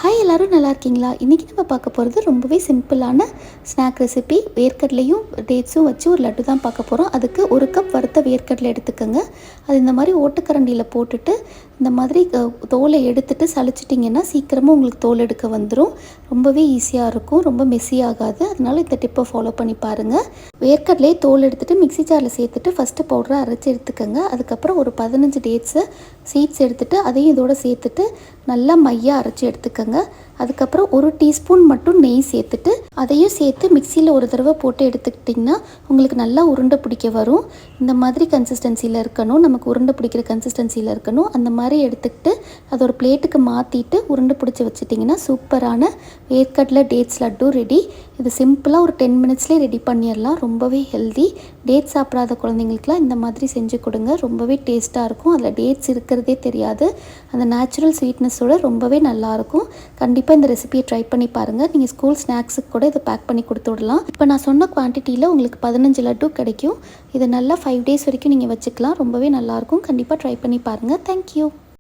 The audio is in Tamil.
ஹாய் எல்லோரும் நல்லா இருக்கீங்களா? இன்றைக்கி நம்ம பார்க்க போகிறது ரொம்பவே சிம்பிளான ஸ்நாக் ரெசிபி. வேர்க்கடலையும் டேட்ஸும் வச்சு ஒரு லட்டு தான் பார்க்க போகிறோம். அதுக்கு ஒரு கப் வறுத்த வேர்க்கடலை எடுத்துக்கோங்க. அது இந்த மாதிரி ஓட்டுக்கரண்டியில் போட்டுட்டு இந்த மாதிரி தோலை எடுத்துட்டு சலிச்சிட்டிங்கன்னா சீக்கிரமாக உங்களுக்கு தோல் எடுக்க வந்துடும். ரொம்பவே ஈஸியாக இருக்கும், ரொம்ப மெஸ்ஸி ஆகாது. அதனால் இந்த டிப்பை ஃபாலோ பண்ணி பாருங்கள். வேர்க்கடலையை தோல் எடுத்துகிட்டு மிக்ஸி ஜாரில் சேர்த்துட்டு ஃபஸ்ட்டு பவுடரை அரைச்சி எடுத்துக்கோங்க. அதுக்கப்புறம் ஒரு 15 டேட்ஸு சீட்ஸ் எடுத்துகிட்டு அதையும் இதோட சேர்த்துட்டு நல்லா மையாக அரைச்சி எடுத்துக்கோங்க. அதுக்கப்புறம் ஒரு டீஸ்பூன் மட்டும் நெய் சேர்த்துட்டு அதையும் சேர்த்து மிக்சியில் ஒரு தடவை போட்டு எடுத்துக்கிட்டிங்கன்னா உங்களுக்கு நல்லா உருண்டை பிடிக்க வரும். இந்த மாதிரி கன்சிஸ்டன்சியில் இருக்கணும், நமக்கு உருண்டை பிடிக்கிற கன்சிஸ்டன்சியில் இருக்கணும். அந்த மாதிரி எடுத்துக்கிட்டு அதை ஒரு பிளேட்டுக்கு மாற்றிட்டு உருண்டை பிடிச்சி வச்சுட்டிங்கன்னா சூப்பரான வேர்க்கடலை டேட்ஸ் லட்டு ரெடி. இது சிம்பிளாக ஒரு 10 மினிட்ஸ்லேயே ரெடி பண்ணிடலாம். ரொம்பவே ஹெல்தி. டேட்ஸ் சாப்பிடாத குழந்தைங்களுக்குலாம் இந்த மாதிரி செஞ்சு கொடுங்க. ரொம்பவே டேஸ்ட்டாக இருக்கும். அதில் டேட்ஸ் இருக்கிறதே தெரியாது. அந்த நேச்சுரல் ஸ்வீட்னஸோட ரொம்பவே நல்லாயிருக்கும். கண்டிப்பாக இந்த ரெசிபியை ட்ரை பண்ணி பாருங்கள். நீங்கள் ஸ்கூல் ஸ்நாக்ஸுக்கு கூட இதை பேக் பண்ணி கொடுத்து விடலாம். இப்போ நான் சொன்ன குவான்டிட்டியில் உங்களுக்கு 15 லட்டு கிடைக்கும். இதை நல்லா 5 டேஸ் வரைக்கும் நீங்கள் வச்சுக்கலாம். ரொம்பவே நல்லாயிருக்கும். கண்டிப்பாக ட்ரை பண்ணி பாருங்கள். தேங்க்யூ.